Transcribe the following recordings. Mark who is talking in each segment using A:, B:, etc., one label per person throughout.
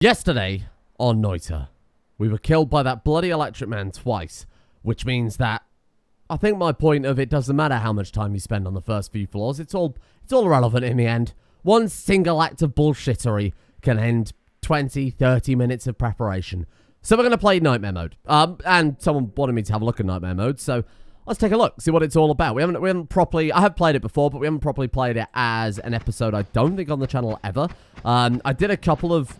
A: Yesterday, on Noita, we were killed by that bloody electric man twice, which means that I think my point of it doesn't matter how much time you spend on the first few floors, it's all irrelevant in the end. One single act of bullshittery can end 20, 30 minutes of preparation. So we're going to play Nightmare Mode. And someone wanted me to have a look at Nightmare Mode, so let's take a look, see what it's all about. We haven't properly, I have played it before, but we haven't properly played it as an episode, I don't think, on the channel ever. I did a couple of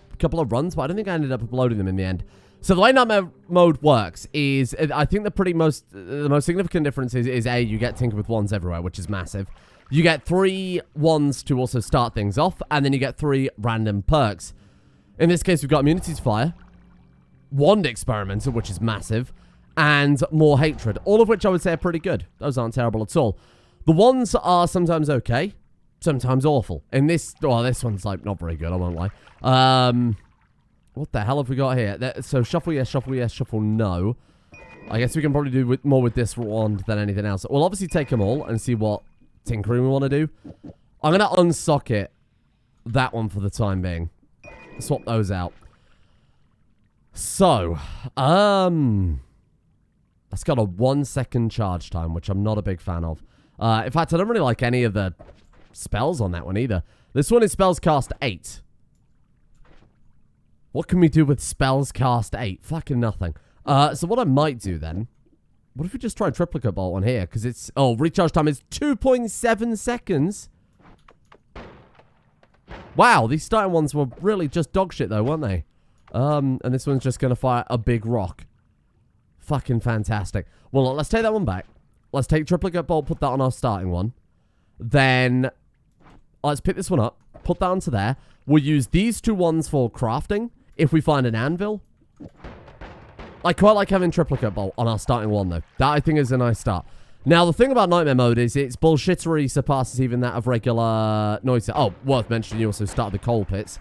A: runs, but I don't think I ended up uploading them in the end. So the way Nightmare Mode works is, I think the most significant difference is A, you get Tinker with wands everywhere, which is massive. You get 3 wands to also start things off, and then you get 3 random perks. In this case, we've got Immunity to Fire, Wand Experimenter, which is massive, and More Hatred, all of which I would say are pretty good. Those aren't terrible at all. The wands are sometimes okay, sometimes awful. In this, well, this one's like not very good, I won't lie. What the hell have we got here? So shuffle yes, shuffle no. I guess we can probably do more with this wand than anything else. We'll obviously take them all and see what tinkering we want to do. I'm going to unsocket that one for the time being. Swap those out. So, that's got a 1-second charge time, which I'm not a big fan of. In fact, I don't really like any of the spells on that one either. This one is spells cast 8. What can we do with spells cast 8? Fucking nothing. So what I might do then, what if we just try Triplicate Bolt on here? Because it's, oh, recharge time is 2.7 seconds. Wow, these starting ones were really just dog shit though, weren't they? And this one's just going to fire a big rock. Fucking fantastic. Well, let's take that one back. Let's take Triplicate Bolt, put that on our starting one. Then, let's pick this one up, put that onto there. We'll use these 2 ones for crafting if we find an anvil. I quite like having Triplicate Bolt on our starting one, though. That, I think, is a nice start. Now, the thing about Nightmare Mode is its bullshittery surpasses even that of regular Noita. Oh, worth mentioning, you also start the coal pits.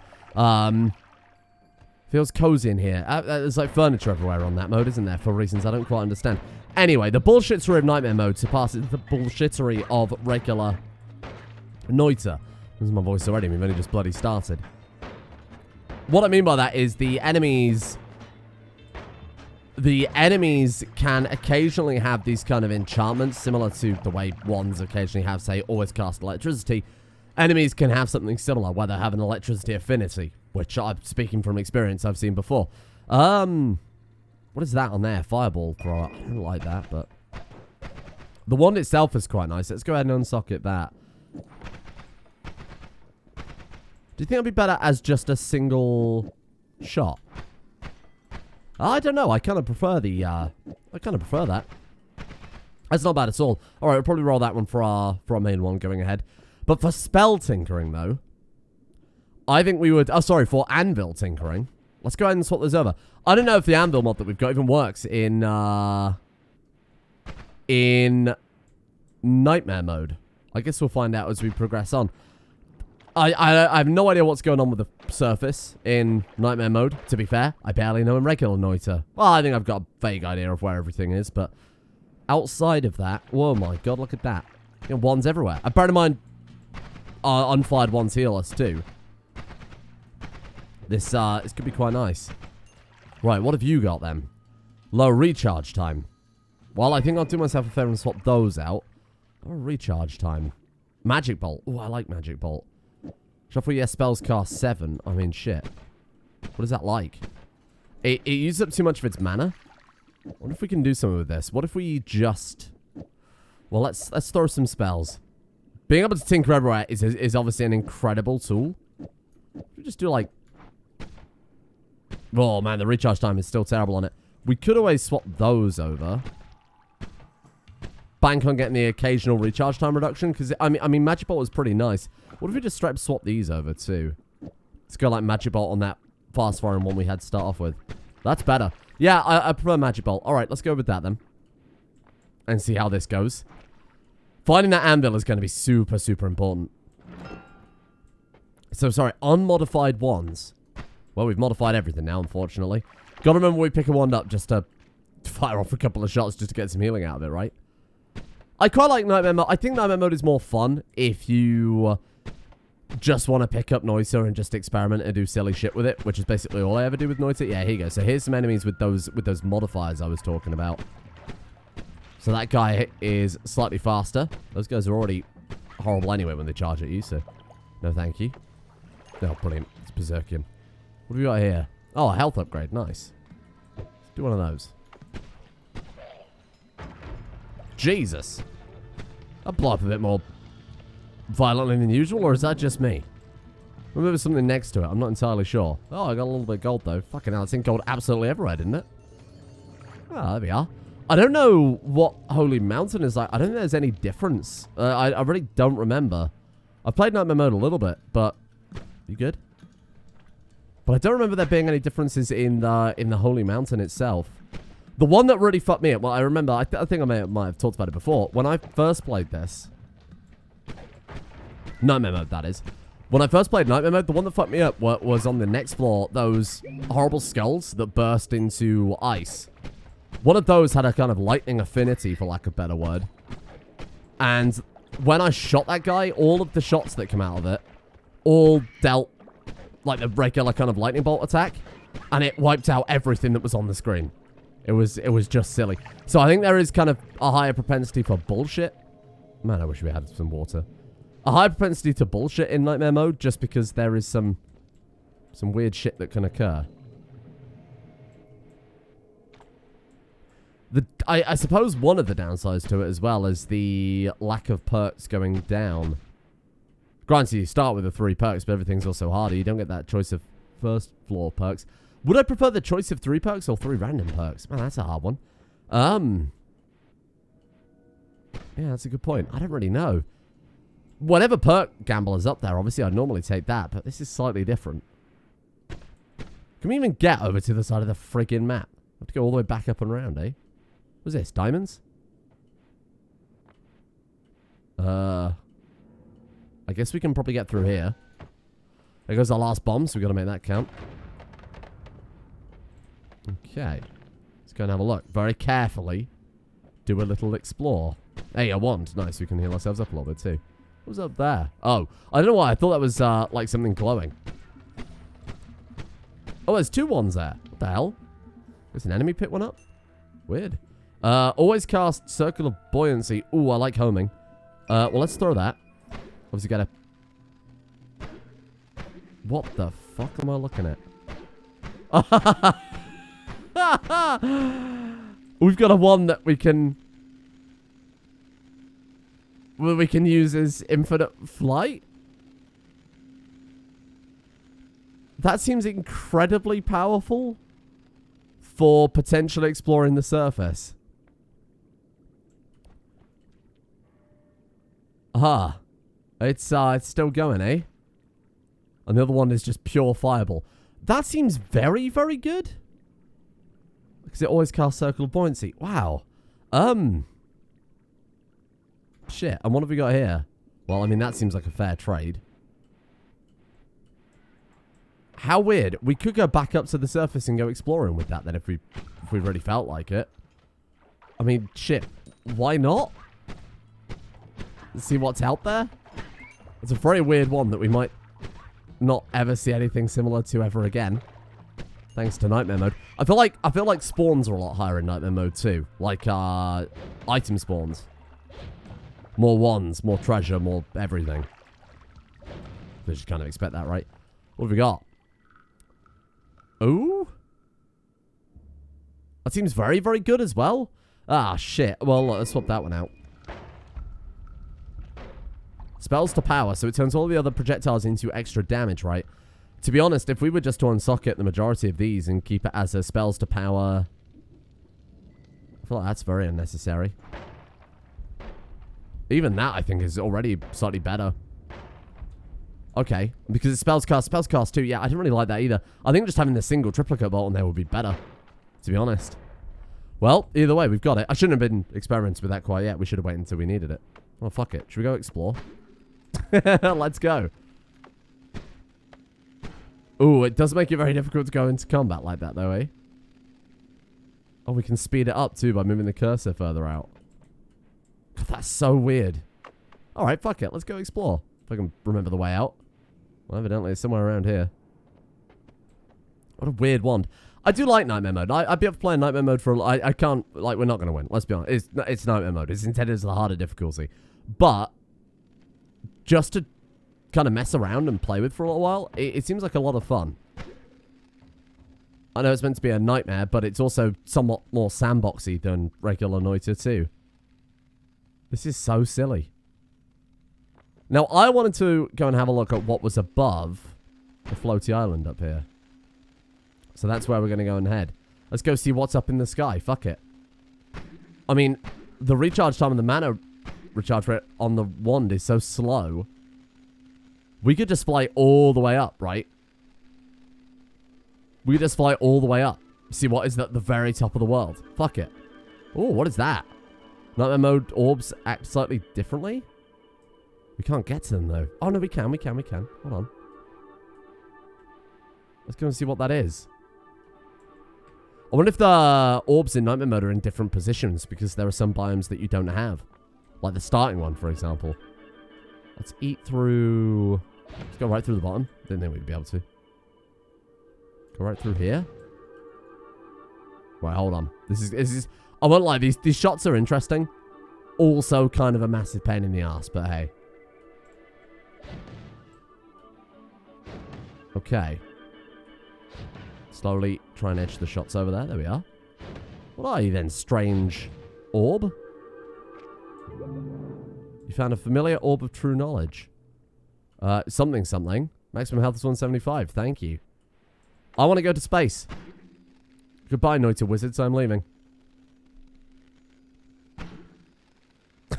A: Feels cozy in here. There's like furniture everywhere on that mode, isn't there? For reasons I don't quite understand. Anyway, the bullshittery of Nightmare Mode surpasses the bullshittery of regular Noita. This is my voice already. We've only just bloody started. What I mean by that is the enemies can occasionally have these kind of enchantments, similar to the way wands occasionally have, say, always cast electricity. Enemies can have something similar, where they have an electricity affinity, which I'm speaking from experience I've seen before. What is that on there? Fireball thrower. I don't like that, but the wand itself is quite nice. Let's go ahead and unsocket that. Do you think it'd be better as just a single shot? I don't know. I kind of prefer the, I kind of prefer that. That's not bad at all. All right, we'll probably roll that one for our main one going ahead. But for spell tinkering, though, I think we would... Oh, sorry, for anvil tinkering. Let's go ahead and swap this over. I don't know if the anvil mod that we've got even works in Nightmare Mode. I guess we'll find out as we progress on. I have no idea what's going on with the surface in Nightmare Mode, to be fair. I barely know in regular Noita. Well, I think I've got a vague idea of where everything is, but outside of that... Whoa, my God, look at that. You know, wands everywhere. Bear in mind, unfired wands heal us, too. This could be quite nice. Right, what have you got, then? Low recharge time. Well, I think I'll do myself a favor and swap those out. Oh, recharge time. Magic Bolt. Oh, I like Magic Bolt. Shuffle yes, spells cast 7. I mean, shit. What is that like? It uses up too much of its mana. What if we can do something with this? What if we just... Well, let's throw some spells. Being able to tinker everywhere is obviously an incredible tool. We just do, like... Oh, man, the recharge time is still terrible on it. We could always swap those over. Bank on getting the occasional recharge time reduction, because, I mean, Magic Bolt was pretty nice. What if we just straight up swap these over, too? Let's go, like, Magic Bolt on that fast-firing one we had to start off with. That's better. Yeah, I prefer Magic Bolt. All right, let's go with that, then. And see how this goes. Finding that anvil is going to be super, super important. So, sorry, unmodified wands. Well, we've modified everything now, unfortunately. Gotta remember we pick a wand up just to fire off a couple of shots just to get some healing out of it, right? I quite like Nightmare Mode. I think Nightmare Mode is more fun if you just want to pick up Noita and just experiment and do silly shit with it, which is basically all I ever do with Noita. Yeah, here you go. So here's some enemies with those modifiers I was talking about. So that guy is slightly faster. Those guys are already horrible anyway when they charge at you, so no thank you. Oh, brilliant. It's Berserkium. What have we got here? Oh, a health upgrade. Nice. Let's do one of those. Jesus. That blow up a bit more violently than usual, or is that just me? Maybe there's something next to it. I'm not entirely sure. Oh, I got a little bit of gold, though. Fucking hell, it's in gold absolutely everywhere, didn't it? Oh, there we are. I don't know what Holy Mountain is like. I don't think there's any difference. I really don't remember. I've played Nightmare Mode a little bit, but... You good? But I don't remember there being any differences in the Holy Mountain itself. The one that really fucked me up, well, I remember, I think I might have talked about it before. When I first played this... Nightmare Mode, that is. When I first played Nightmare Mode, the one that fucked me up was on the next floor, those horrible skulls that burst into ice. One of those had a kind of lightning affinity, for lack of a better word. And when I shot that guy, all of the shots that come out of it all dealt like the regular kind of lightning bolt attack. And it wiped out everything that was on the screen. It was just silly. So I think there is kind of a higher propensity for bullshit. Man, I wish we had some water. A high propensity to bullshit in Nightmare Mode, just because there is some weird shit that can occur. I suppose one of the downsides to it as well is the lack of perks going down. Granted, you start with the 3 perks, but everything's also harder. You don't get that choice of first floor perks. Would I prefer the choice of 3 perks or 3 random perks? Man, that's a hard one. Yeah, that's a good point. I don't really know. Whatever perk gamble is up there, obviously I'd normally take that, but this is slightly different. Can we even get over to the side of the friggin' map? I have to go all the way back up and around, eh? What's this? Diamonds? I guess we can probably get through here. There goes our last bomb, so we've got to make that count. Okay. Let's go and have a look. Very carefully. Do a little explore. Hey, a wand. Nice, we can heal ourselves up a little bit too. What was up there? Oh, I don't know why. I thought that was like something glowing. Oh, there's 2 wands there. What the hell? There's an enemy pick one up? Weird. Always cast Circle of Buoyancy. Ooh, I like homing. Well, let's throw that. Obviously gotta... What the fuck am I looking at? We've got a wand that we can... Well, we can use as infinite flight? That seems incredibly powerful for potentially exploring the surface. Aha. It's still going, eh? And the other one is just pure fireball. That seems very, very good. Because it always casts Circle of Buoyancy. Wow. Shit. And what have we got here? Well, I mean, that seems like a fair trade. How weird. We could go back up to the surface and go exploring with that then if we really felt like it. I mean, shit. Why not? Let's see what's out there. It's a very weird one that we might not ever see anything similar to ever again. Thanks to Nightmare Mode. I feel like spawns are a lot higher in Nightmare Mode too. Like item spawns. More wands, more treasure, more everything. We just kind of expect that, right? What have we got? Ooh. That seems very, very good as well. Ah, shit. Well, let's swap that one out. Spells to power, so it turns all the other projectiles into extra damage, right? To be honest, if we were just to unsocket the majority of these and keep it as a spells to power... I feel like that's very unnecessary. Even that, I think, is already slightly better. Okay, because it's spells cast too. Yeah, I didn't really like that either. I think just having the single triplicate bolt on there would be better, to be honest. Well, either way, we've got it. I shouldn't have been experimenting with that quite yet. We should have waited until we needed it. Oh, fuck it. Should we go explore? Let's go. Ooh, it does make it very difficult to go into combat like that, though, eh? Oh, we can speed it up, too, by moving the cursor further out. God, that's so weird. Alright, fuck it. Let's go explore. If I can remember the way out. Well, evidently it's somewhere around here. What a weird wand. I do like Nightmare Mode. I'd be able to play in Nightmare Mode for... I can't... Like, we're not going to win. Let's be honest. It's Nightmare Mode. It's intended as the harder difficulty. But, just to kind of mess around and play with for a little while, it seems like a lot of fun. I know it's meant to be a nightmare, but it's also somewhat more sandboxy than regular Noita 2. This is so silly. Now, I wanted to go and have a look at what was above the floaty island up here. So that's where we're going to go and head. Let's go see what's up in the sky. Fuck it. I mean, the recharge time and the mana recharge rate on the wand is so slow. We could just fly all the way up, right? We could just fly all the way up. See what is at the very top of the world. Fuck it. Oh, what is that? Nightmare Mode orbs act slightly differently? We can't get to them, though. Oh, no, we can. Hold on. Let's go and see what that is. I wonder if the orbs in Nightmare Mode are in different positions because there are some biomes that you don't have. Like the starting one, for example. Let's eat through... Let's go right through the bottom. Didn't think we'd be able to. Go right through here. Right, hold on. This is I won't lie, these shots are interesting. Also kind of a massive pain in the ass, but hey. Okay. Slowly try and edge the shots over there. There we are. What are you then, strange orb? You found a familiar orb of true knowledge. Something. Maximum health is 175. Thank you. I want to go to space. Goodbye, Noita Wizards. I'm leaving.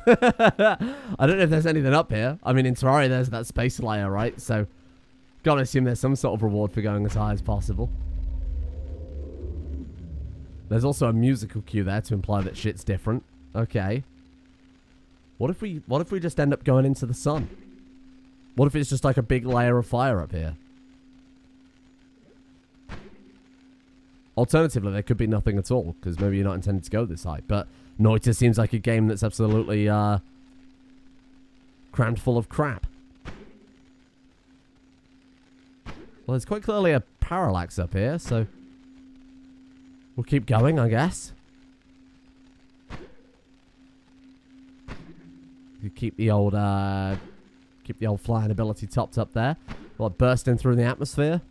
A: I don't know if there's anything up here. I mean, in Terarria, there's that space layer, right? So, gotta assume there's some sort of reward for going as high as possible. There's also a musical cue there to imply that shit's different. Okay. What if we just end up going into the sun? What if it's just like a big layer of fire up here? Alternatively, there could be nothing at all, because maybe you're not intended to go this high. But Noita seems like a game that's absolutely crammed full of crap. Well, there's quite clearly a parallax up here, so we'll keep going, I guess. You keep the old flying ability topped up there. What, bursting through the atmosphere?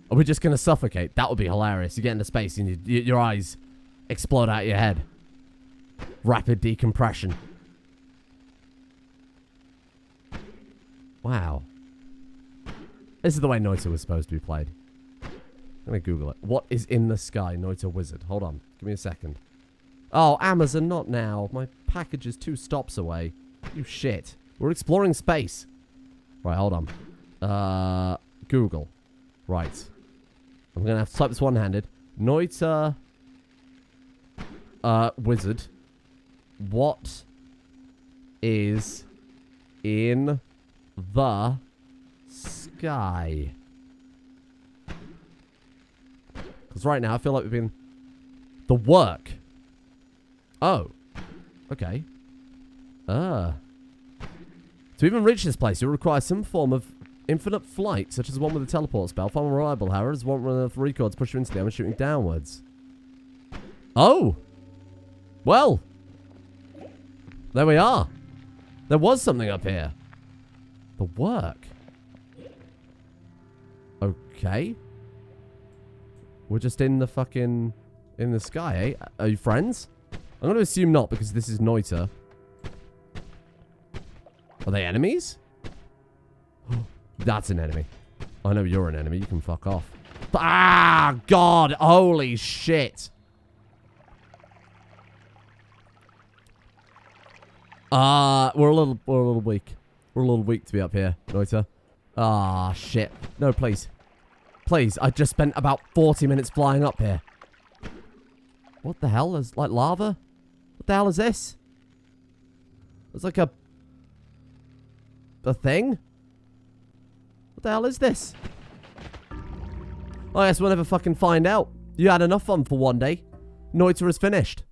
A: Are we just going to suffocate? That would be hilarious. You get into space and your eyes explode out your head. Rapid decompression. Wow. This is the way Noita was supposed to be played. I'm going to Google it. What is in the sky, Noita Wizard? Hold on. Give me a second. Oh, Amazon, not now. My package is 2 stops away. You shit. We're exploring space. Right, hold on. Google. Right. I'm going to have to type this one-handed. Noita Wizard. What is in the sky? Because right now I feel like we've been... The work. Oh. Okay. To even reach this place, you require some form of infinite flight, such as one with a teleport spell. Far more reliable, however, is one with enough recoil to push you into the air and shooting downwards. Oh! Well! There we are. There was something up here. The work. Okay. We're just in the fucking... in the sky, eh? Are you friends? I'm going to assume not, because this is Noita. Are they enemies? That's an enemy. I know you're an enemy. You can fuck off. Ah, God. Holy shit. We're a little weak. We're a little weak to be up here, Noita. Ah, shit. No, please. Please, I just spent about 40 minutes flying up here. What the hell? Is like lava? What the hell is this? It's like a thing? What the hell is this? I guess we'll never fucking find out. You had enough fun for one day. Noita is finished.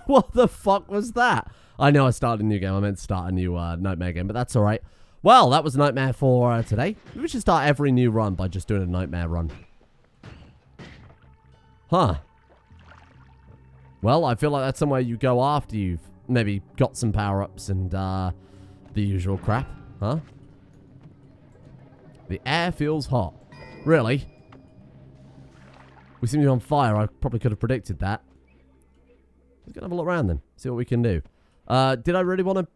A: What the fuck was that? I know I started a new game. I meant to start a new Nightmare game, but that's alright. Well, that was Nightmare for today. Maybe we should start every new run by just doing a Nightmare run. Huh. Well, I feel like that's somewhere you go after you've maybe got some power-ups and the usual crap. Huh? The air feels hot. Really? We seem to be on fire. I probably could have predicted that. Let's go have a look around then. See what we can do. Did I really want to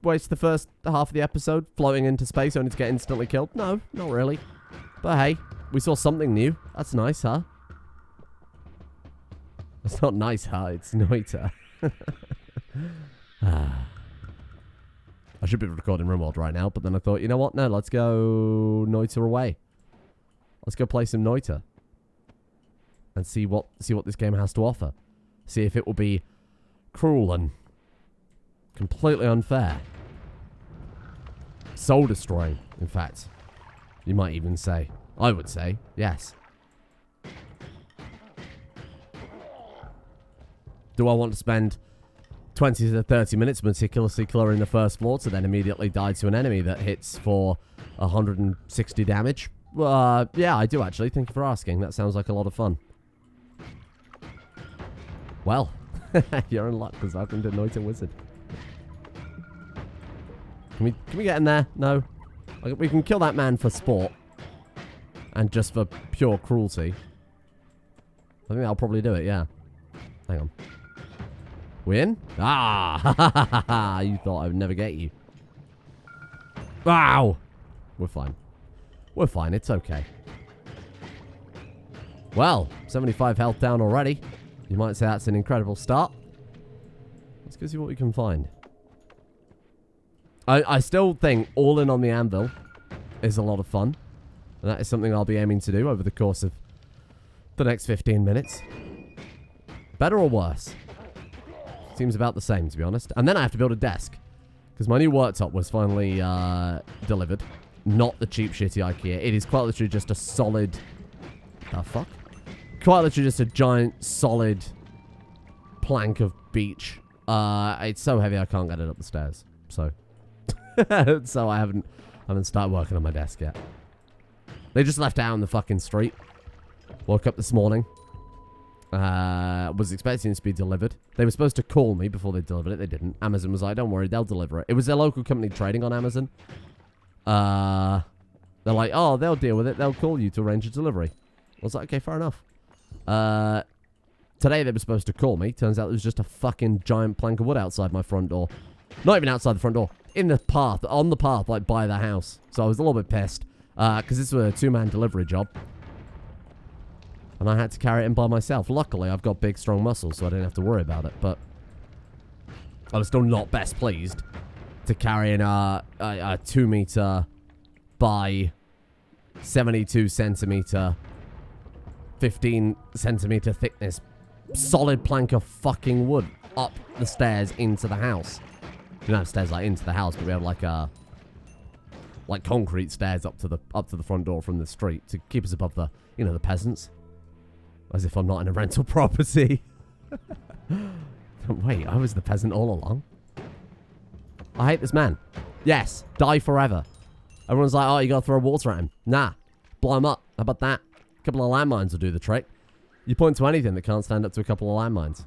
A: waste the first half of the episode floating into space only to get instantly killed? No, not really. But hey, we saw something new. That's nice, huh? It's not nice, huh? It's Noita. I should be recording RimWorld right now, but then I thought, you know what? No, let's go Noita away. Let's go play some Noita. And see what this game has to offer. See if it will be cruel and completely unfair. Soul destroying, in fact. You might even say. I would say, yes. Do I want to spend 20 to 30 minutes meticulously clearing the first floor to then immediately die to an enemy that hits for 160 damage? Yeah, I do actually. Thank you for asking. That sounds like a lot of fun. Well, you're in luck because I've been to Noita Wizard. Can we get in there? No. We can kill that man for sport. And just for pure cruelty. I think I'll probably do it, yeah. Hang on. We in? Ah! You thought I would never get you. Wow! We're fine. We're fine. It's okay. Well, 75 health down already. You might say that's an incredible start. Let's go see what we can find. I still think all in on the anvil is a lot of fun. And that is something I'll be aiming to do over the course of the next 15 minutes. Better or worse? Seems about the same, to be honest. And then I have to build a desk. Because my new worktop was finally delivered. Not the cheap, shitty IKEA. It is quite literally just a solid... The fuck? Quite literally just a giant, solid plank of beach. It's so heavy I can't get it up the stairs. So... so I haven't started working on my desk yet. They just left it out on the fucking street. Woke up this morning. Was expecting it to be delivered. They were supposed to call me before they delivered it. They didn't. Amazon was like, don't worry, they'll deliver it. It was a local company trading on Amazon. They're like, oh, they'll deal with it. They'll call you to arrange a delivery. I was like, okay, fair enough. Today they were supposed to call me. Turns out there was just a fucking giant plank of wood outside my front door. Not even outside the front door. In the path. On the path, like, by the house. So I was a little bit pissed. Because this was a two-man delivery job. And I had to carry it in by myself. Luckily, I've got big, strong muscles, so I didn't have to worry about it. But I was still not best pleased to carry in a 2 meter by 72 centimeter, 15 centimeter thickness solid plank of fucking wood up the stairs into the house. We don't have stairs like into the house, but we have like concrete stairs up to the front door from the street to keep us above the, you know, the peasants. As if I'm not in a rental property. Wait, I was the peasant all along. I hate this man. Yes, die forever. Everyone's like, oh, you gotta throw water at him. Nah, blow him up. How about that? A couple of landmines will do the trick. You point to anything that can't stand up to a couple of landmines.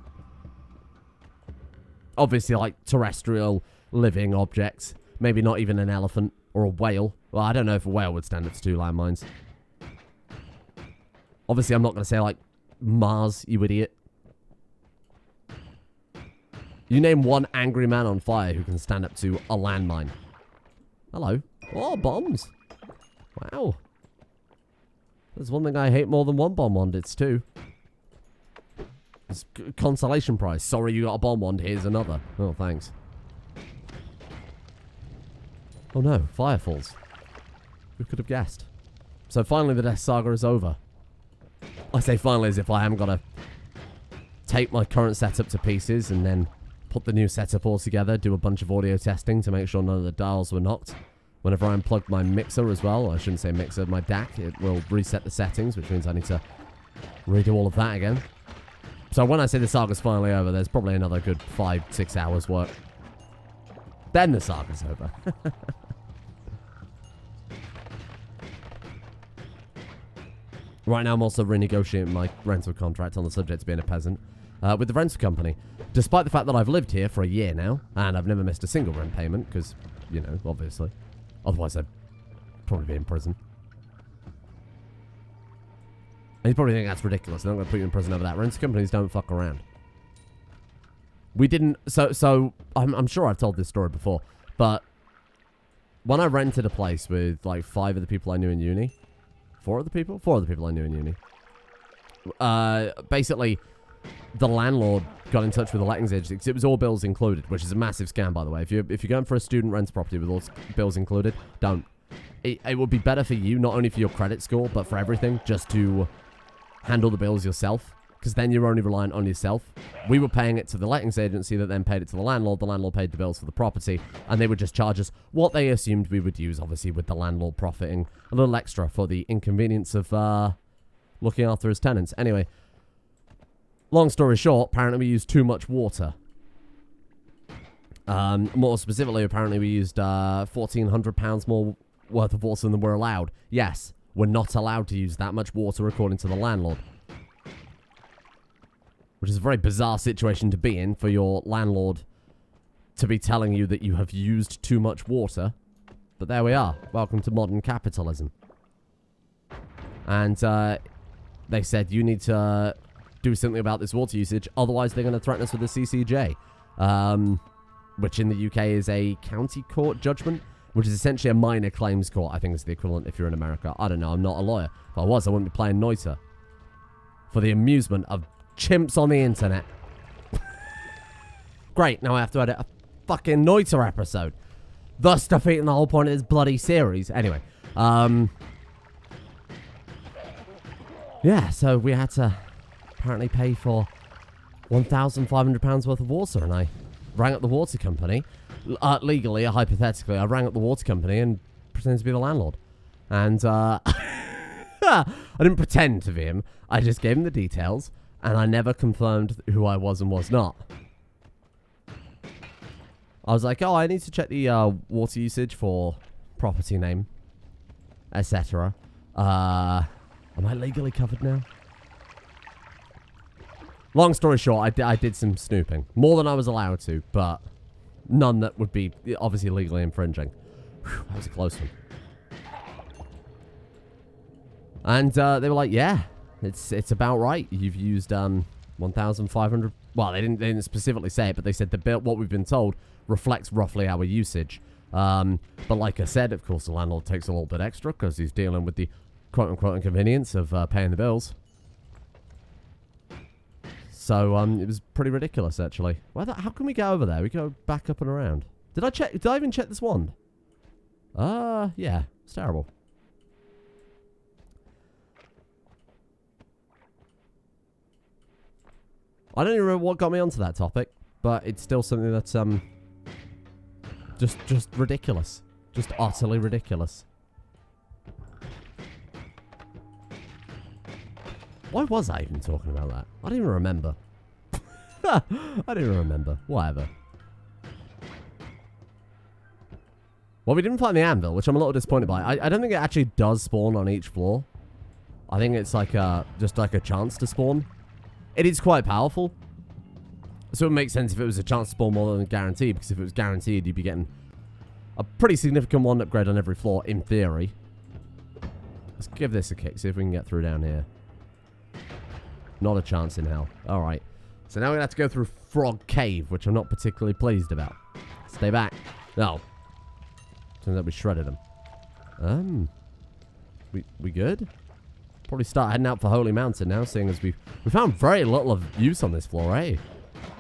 A: Obviously, like terrestrial living objects. Maybe not even an elephant or a whale. Well, I don't know if a whale would stand up to 2 landmines. Obviously, I'm not going to say, like, Mars, you idiot. You name one angry man on fire who can stand up to a landmine. Hello. Oh, bombs. Wow. There's one thing I hate more than one bomb wand. It's 2. It's consolation prize. Sorry you got a bomb wand. Here's another. Oh, thanks. Oh, no. Firefalls. Who could have guessed? So finally the Death Saga is over. I say finally as if I haven't got to take my current setup to pieces and then put the new setup all together, do a bunch of audio testing to make sure none of the dials were knocked. Whenever I unplug my mixer as well, I shouldn't say mixer, my DAC, it will reset the settings, which means I need to redo all of that again. So when I say the saga's finally over, there's probably another good 5-6 hours work. Then the saga's over. Right now, I'm also renegotiating my rental contract on the subject of being a peasant with the rental company. Despite the fact that I've lived here for a year now, and I've never missed a single rent payment, because, you know, obviously. Otherwise, I'd probably be in prison. And you probably think that's ridiculous. They're not going to put you in prison over that. Rental companies don't fuck around. We didn't... So I'm sure I've told this story before, but when I rented a place with, like, 5 of the people I knew in uni... 4 of the people? 4 of the people I knew in uni. Basically, the landlord got in touch with the lettings agency because it was all bills included, which is a massive scam, by the way. If you're going for a student rent property with all bills included, don't. It would be better for you, not only for your credit score, but for everything, just to handle the bills yourself, because then you're only reliant on yourself. We were paying it to the lettings agency that then paid it to the landlord. The landlord paid the bills for the property, and they would just charge us what they assumed we would use, obviously, with the landlord profiting a little extra for the inconvenience of looking after his tenants. Anyway, long story short, apparently we used too much water. More specifically, apparently we used £1,400 more worth of water than we're allowed. Yes, we're not allowed to use that much water according to the landlord. Which is a very bizarre situation to be in for your landlord to be telling you that you have used too much water. But there we are. Welcome to modern capitalism. And they said you need to do something about this water usage, otherwise they're going to threaten us with the CCJ. Which in the UK is a county court judgment, which is essentially a minor claims court, I think is the equivalent if you're in America. I don't know, I'm not a lawyer. If I was, I wouldn't be playing Noita. For the amusement of chimps on the internet. Great, now I have to edit a fucking Noita episode. Thus defeating the whole point of this bloody series. Anyway, yeah, so we had to apparently pay for £1,500 worth of water, and I rang up the water company. Legally or hypothetically, I rang up the water company and pretended to be the landlord. And I didn't pretend to be him. I just gave him the details, and I never confirmed who I was and was not. I was like, oh, I need to check the water usage for property name, etc. Am I legally covered now? Long story short, I did some snooping. More than I was allowed to, but none that would be obviously legally infringing. Whew, that was a close one. And they were like, yeah, it's about right. You've used 1,500. Well, they didn't specifically say it, but they said the bill, what we've been told, reflects roughly our usage. But like I said, of course, the landlord takes a little bit extra because he's dealing with the quote-unquote inconvenience of paying the bills. So it was pretty ridiculous, actually. How can we get over there? We go back up and around. Did I even check this wand? Yeah, it's terrible. I don't even remember what got me onto that topic, but it's still something that's just ridiculous. Just utterly ridiculous. Why was I even talking about that? I don't even remember. I don't even remember. Whatever. Well, we didn't find the anvil, which I'm a little disappointed by. I don't think it actually does spawn on each floor. I think it's like just like a chance to spawn. It is quite powerful. So it makes sense if it was a chance to spawn more than guaranteed, because if it was guaranteed, you'd be getting a pretty significant one upgrade on every floor, in theory. Let's give this a kick, see if we can get through down here. Not a chance in hell. Alright. So now we're going to have to go through Frog Cave, which I'm not particularly pleased about. Stay back. No. Turns out we shredded them. We good? Probably start heading out for Holy Mountain now, seeing as we found very little of use on this floor, eh?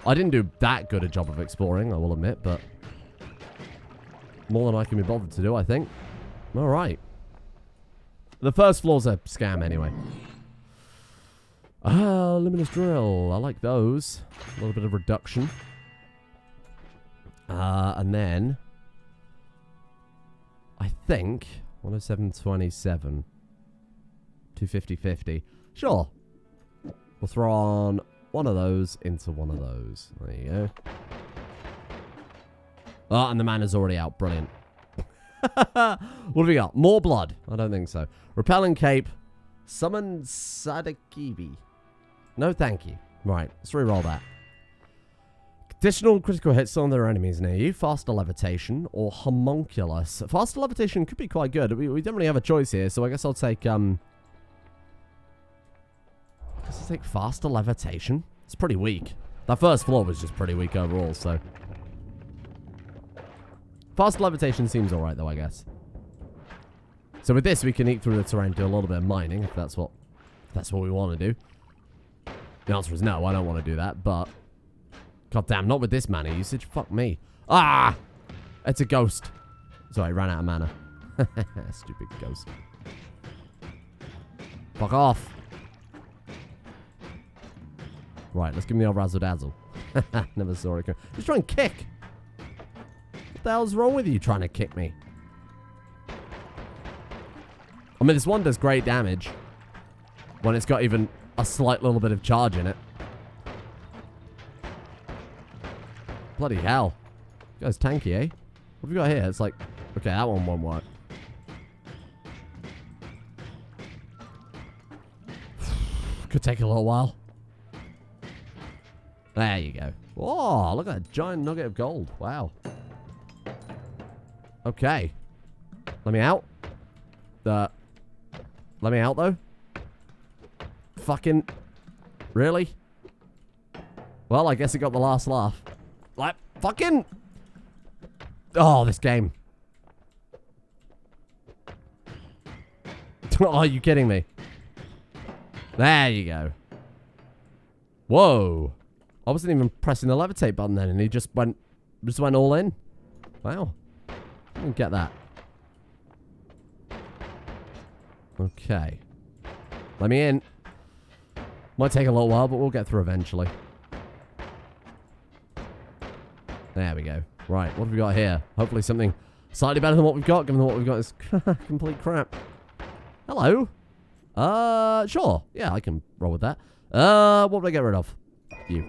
A: I didn't do that good a job of exploring, I will admit, but more than I can be bothered to do, I think. Alright. The first floor's a scam anyway. Luminous drill. I like those. A little bit of reduction. And then I think 107.27. 250.50. Sure. We'll throw on one of those into one of those. There you go. Oh, and the mana's already out. Brilliant. What have we got? More blood? I don't think so. Repelling cape. Summon Sadakibi. No, thank you. Right, let's reroll that. Additional critical hits on their enemies near you. Faster levitation or homunculus. Faster levitation could be quite good. We don't really have a choice here, so I guess I'll take faster levitation. It's pretty weak. That first floor was just pretty weak overall, so. Faster levitation seems alright though, I guess. So with this, we can eat through the terrain, do a little bit of mining, if that's what we want to do. The answer is no, I don't want to do that, but... God damn, not with this mana usage. Fuck me. Ah! It's a ghost. Sorry, ran out of mana. Stupid ghost. Fuck off. Right, let's give him the old razzle dazzle. Never saw it go. Just try and kick. What the hell's wrong with you trying to kick me? I mean, this one does great damage when it's got even a slight little bit of charge in it. Bloody hell. This guy's tanky, eh? What have we got here? It's like... Okay, that one won't work. Could take a little while. There you go. Oh, look at that giant nugget of gold. Wow. Okay. Let me out. Let me out, though. Fucking... Really? Well, I guess it got the last laugh. Like, fucking... Oh, this game. Oh, are you kidding me? There you go. Whoa. I wasn't even pressing the levitate button then, and he just went all in. Wow. I didn't get that. Okay. Let me in. Might take a little while, but we'll get through eventually. There we go. Right, what have we got here? Hopefully something slightly better than what we've got, given that what we've got is complete crap. Hello? Sure. Yeah, I can roll with that. What would I get rid of? You.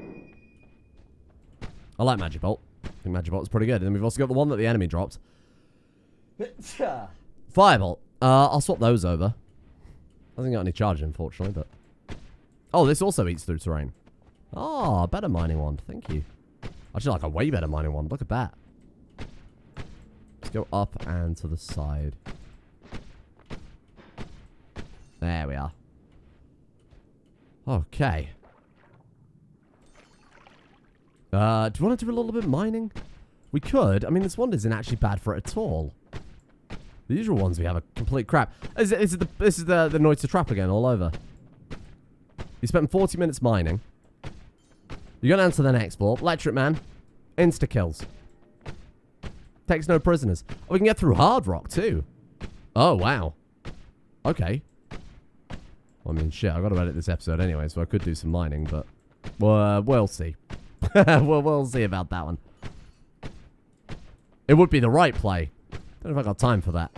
A: I like Magic Bolt. I think Magic Bolt is pretty good. And then we've also got the one that the enemy drops. Firebolt. I'll swap those over. Hasn't got any charge, unfortunately, but... Oh, this also eats through terrain. Oh, better mining wand. Thank you. Actually, like a way better mining wand. Look at that. Let's go up and to the side. There we are. Okay. Do you want to do a little bit of mining? We could. I mean, this wand isn't actually bad for it at all. The usual ones we have are complete crap. This is the Noita'd trap again, all over. You spent 40 minutes mining. You go down to the next floor. Electric Man. Insta-kills. Takes no prisoners. Oh, we can get through hard rock, too. Oh, wow. Okay. Well, I mean, shit, I've got to edit this episode anyway, so I could do some mining, but... we'll see. we'll see about that one. It would be the right play. Don't know if I got time for that.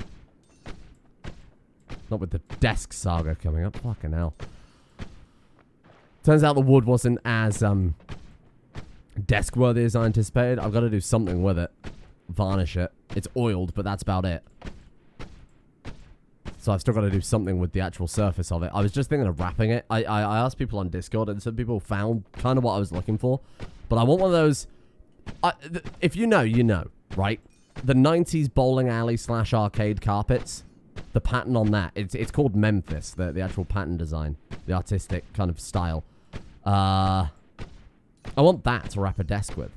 A: Not with the desk saga coming up. Fucking hell. Turns out the wood wasn't as desk-worthy as I anticipated. I've got to do something with it. Varnish it. It's oiled, but that's about it. So I've still got to do something with the actual surface of it. I was just thinking of wrapping it. I asked people on Discord, and some people found kind of what I was looking for. But I want one of those... if you know, you know, right? The 90s bowling alley / arcade carpets. The pattern on that. It's called Memphis, the actual pattern design. The artistic kind of style. I want that to wrap a desk with.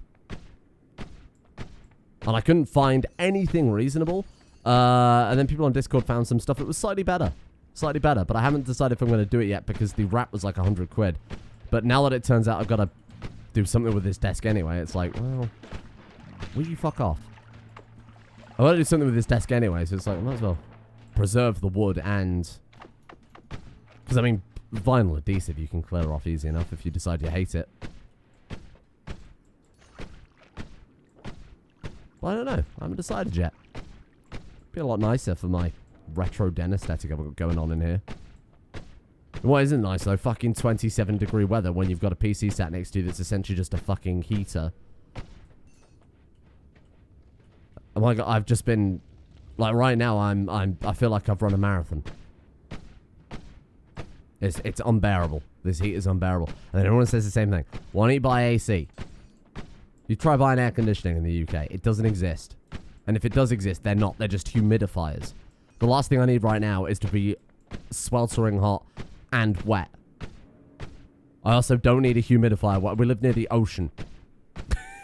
A: And I couldn't find anything reasonable. And then people on Discord found some stuff that was slightly better. Slightly better. But I haven't decided if I'm going to do it yet because the wrap was like 100 quid. But now that it turns out I've got to do something with this desk anyway, it's like, well, will you fuck off? I want to do something with this desk anyway, so it's like, I might as well preserve the wood and... Because, I mean, vinyl adhesive you can clear off easy enough if you decide you hate it. But I don't know. I haven't decided yet. Be a lot nicer for my retro den aesthetic I've got going on in here. And what isn't nice, though? Fucking 27-degree weather when you've got a PC sat next to you that's essentially just a fucking heater. Oh my god, I've just been... Like, right now, I feel like I've run a marathon. It's unbearable. This heat is unbearable. And then everyone says the same thing. Why don't you buy AC? You try buying air conditioning in the UK. It doesn't exist. And if it does exist, they're not. They're just humidifiers. The last thing I need right now is to be sweltering hot and wet. I also don't need a humidifier. We live near the ocean.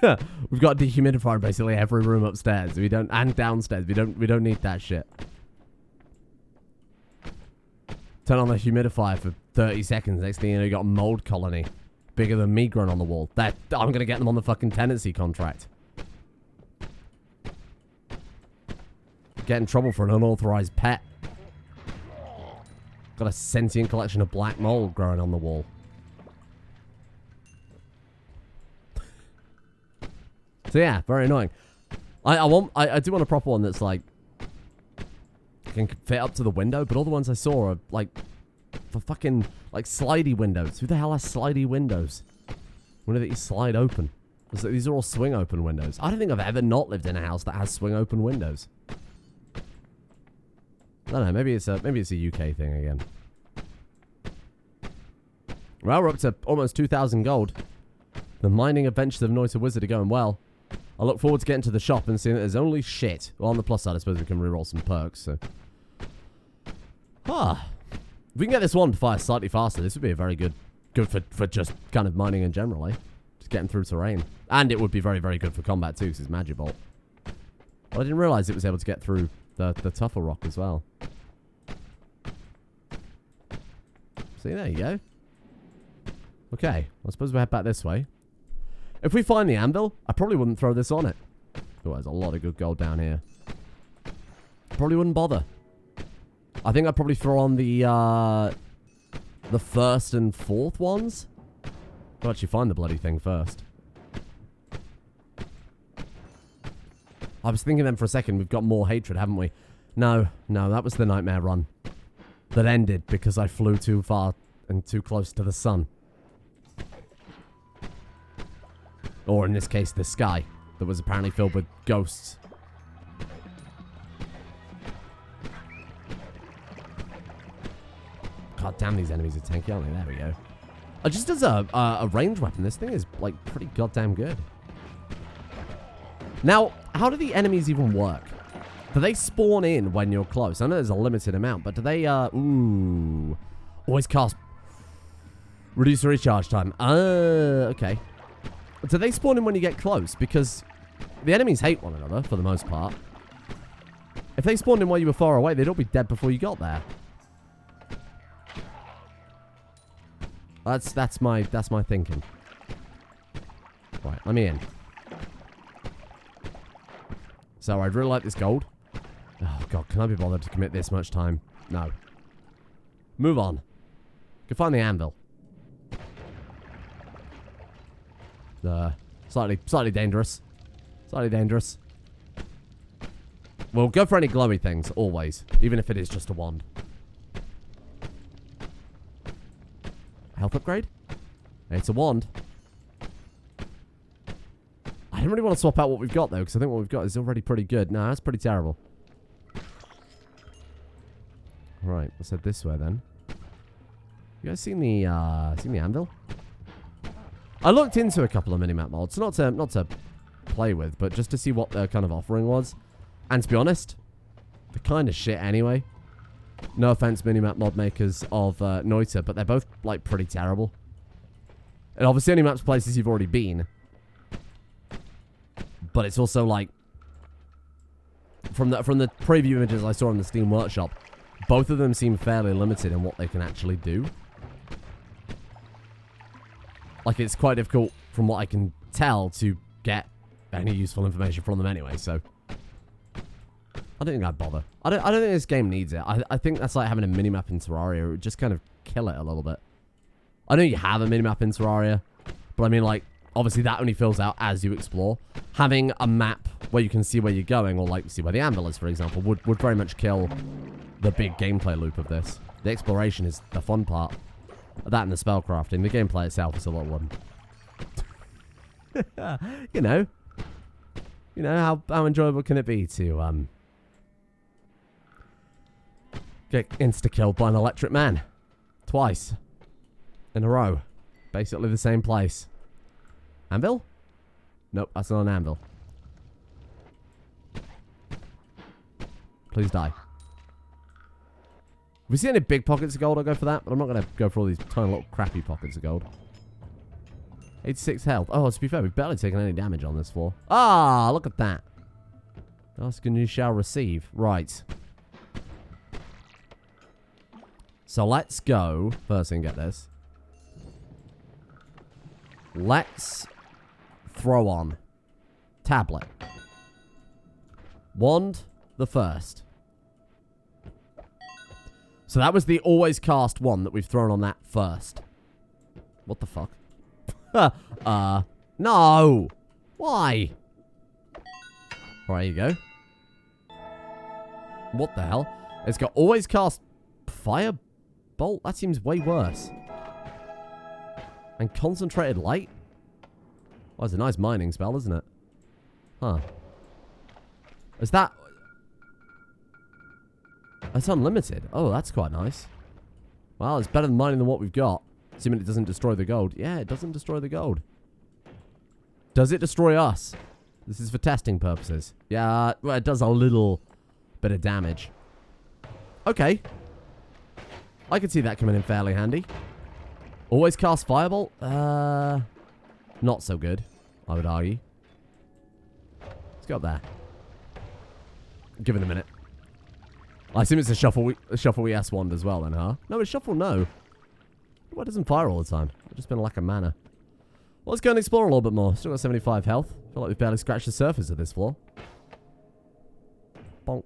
A: We've got a dehumidifier in basically every room upstairs. We don't, and downstairs. We don't need that shit. Turn on the humidifier for 30 seconds. Next thing you know, you got a mold colony bigger than me growing on the wall. I'm gonna get them on the fucking tenancy contract. Get in trouble for an unauthorized pet. Got a sentient collection of black mold growing on the wall. So yeah, very annoying. I do want a proper one that's like can fit up to the window, but all the ones I saw are like for fucking like slidey windows. Who the hell has slidey windows? Window that you slide open. These are all swing open windows. I don't think I've ever not lived in a house that has swing open windows. I don't know. Maybe it's a UK thing again. Well, we're up to almost 2,000 gold. The mining adventures of Noita'd Wizard are going well. I look forward to getting to the shop and seeing that there's only shit. Well, on the plus side, I suppose we can reroll some perks, so. If we can get this one to fire slightly faster, this would be a very good for just kind of mining in general, eh? Just getting through terrain. And it would be very, very good for combat too, because it's Magibolt. But I didn't realize it was able to get through the tougher rock as well. See, there you go. Okay, I suppose we'll head back this way. If we find the anvil, I probably wouldn't throw this on it. Oh, there's a lot of good gold down here. Probably wouldn't bother. I think I'd probably throw on the first and fourth ones. I'll actually find the bloody thing first. I was thinking then for a second, we've got more hatred, haven't we? No, that was the nightmare run. That ended because I flew too far and too close to the sun. Or in this case, the sky that was apparently filled with ghosts. God damn, these enemies are tanky, aren't they? There we go. Just as a ranged weapon, this thing is, like, pretty goddamn good. Now, how do the enemies even work? Do they spawn in when you're close? I know there's a limited amount, but do they, ooh. Always cast. Reduce the recharge time. Okay. Do they spawn in when you get close? Because the enemies hate one another, for the most part. If they spawned in while you were far away, they'd all be dead before you got there. That's my thinking. Right, let me in. So I'd really like this gold. Oh god, can I be bothered to commit this much time? No. Move on. Go find the anvil. Slightly dangerous. Slightly dangerous. We'll go for any glowy things, always. Even if it is just a wand. Health upgrade? It's a wand. I don't really want to swap out what we've got, though, because I think what we've got is already pretty good. No, that's pretty terrible. Right, let's head this way, then. You guys seen the anvil? I looked into a couple of minimap mods, not to play with, but just to see what their kind of offering was. And to be honest, they're kind of shit anyway. No offense, minimap mod makers of Noita, but they're both, like, pretty terrible. It obviously only maps places you've already been. But it's also, like, from the preview images I saw in the Steam Workshop, both of them seem fairly limited in what they can actually do. Like, it's quite difficult, from what I can tell, to get any useful information from them anyway, so I don't think I'd bother. I don't think this game needs it. I think that's like having a minimap in Terarria. It would just kind of kill it a little bit. I know you have a minimap in Terarria, but I mean, like, obviously that only fills out as you explore. Having a map where you can see where you're going, or, like, see where the anvil is, for example, would very much kill the big gameplay loop of this. The exploration is the fun part. That and the spellcrafting. The gameplay itself is a lot of one. You know, how enjoyable can it be to get insta-killed by an electric man? Twice. In a row. Basically the same place. Anvil? Nope, that's not an anvil. Please die. If we see any big pockets of gold, I'll go for that. But I'm not going to go for all these tiny little crappy pockets of gold. 86 health. Oh, to be fair, we've barely taken any damage on this floor. Ah, look at that. Ask and you shall receive. Right. So let's go. First thing, get this. Let's throw on tablet. Wand the first. So that was the always cast one that we've thrown on that first. What the fuck? No! Why? Right, here you go. What the hell? It's got always cast firebolt? That seems way worse. And concentrated light? Well, it's a nice mining spell, isn't it? Huh. Is that... It's unlimited. Oh, that's quite nice. Well, it's better than mining than what we've got. Assuming it doesn't destroy the gold. Yeah, it doesn't destroy the gold. Does it destroy us? This is for testing purposes. Yeah, well, it does a little bit of damage. Okay. I can see that coming in fairly handy. Always cast firebolt? Not so good, I would argue. Let's go up there. Give it a minute. I assume it's a shuffle ES wand as well then, huh? No, it's shuffle no. Why doesn't fire all the time? I've just been a lack of mana. Well, let's go and explore a little bit more. Still got 75 health. Feel like we've barely scratched the surface of this floor. Bonk.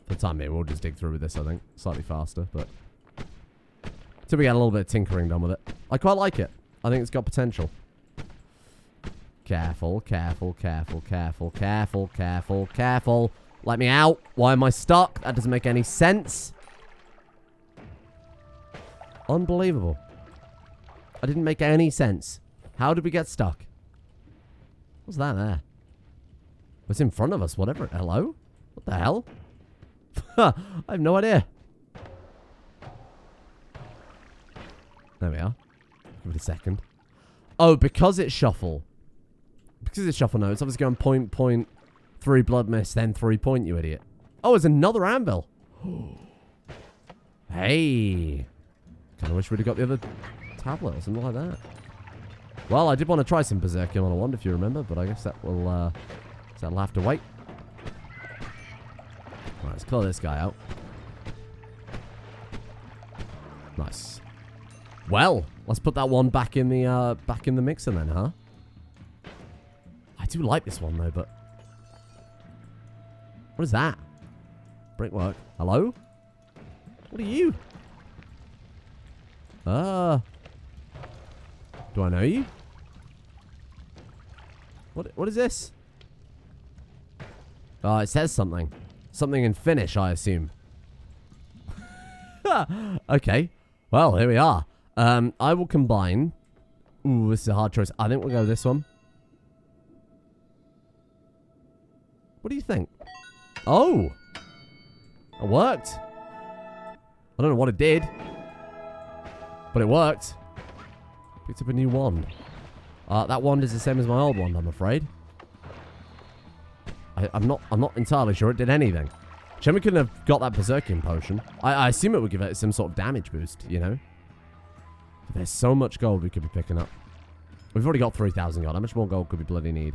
A: For the time being, we'll just dig through with this, I think. Slightly faster, but... Till we get a little bit of tinkering done with it. I quite like it. I think it's got potential. Careful, careful, careful, careful, careful, careful, careful. Let me out. Why am I stuck? That doesn't make any sense. Unbelievable. I didn't make any sense. How did we get stuck? What's that there? What's in front of us? Whatever. Hello? What the hell? I have no idea. There we are. Give it a second. Oh, because it's shuffle. Because it's shuffle, no. It's obviously going point, point, 3 blood mist, then 3 point, you idiot. Oh, it's another anvil. Hey. Kind of wish we'd have got the other tablet or something like that. Well, I did want to try some Berserkium on a wand, if you remember, but I guess that will, that'll have to wait. Alright, let's clear this guy out. Nice. Well, let's put that one back in the mixer then, huh? I do like this one though, but what is that? Brickwork. Hello? What are you? Do I know you? What is this? Oh, it says something. Something in Finnish, I assume. Okay. Well, here we are. I will combine. Ooh, this is a hard choice. I think we'll go this one. What do you think? Oh! It worked. I don't know what it did. But it worked. Picked up a new wand. That wand is the same as my old wand, I'm afraid. I'm not entirely sure it did anything. Shame we couldn't have got that Berserkium potion. I assume it would give it some sort of damage boost, you know? But there's so much gold we could be picking up. We've already got 3,000 gold. How much more gold could we bloody need?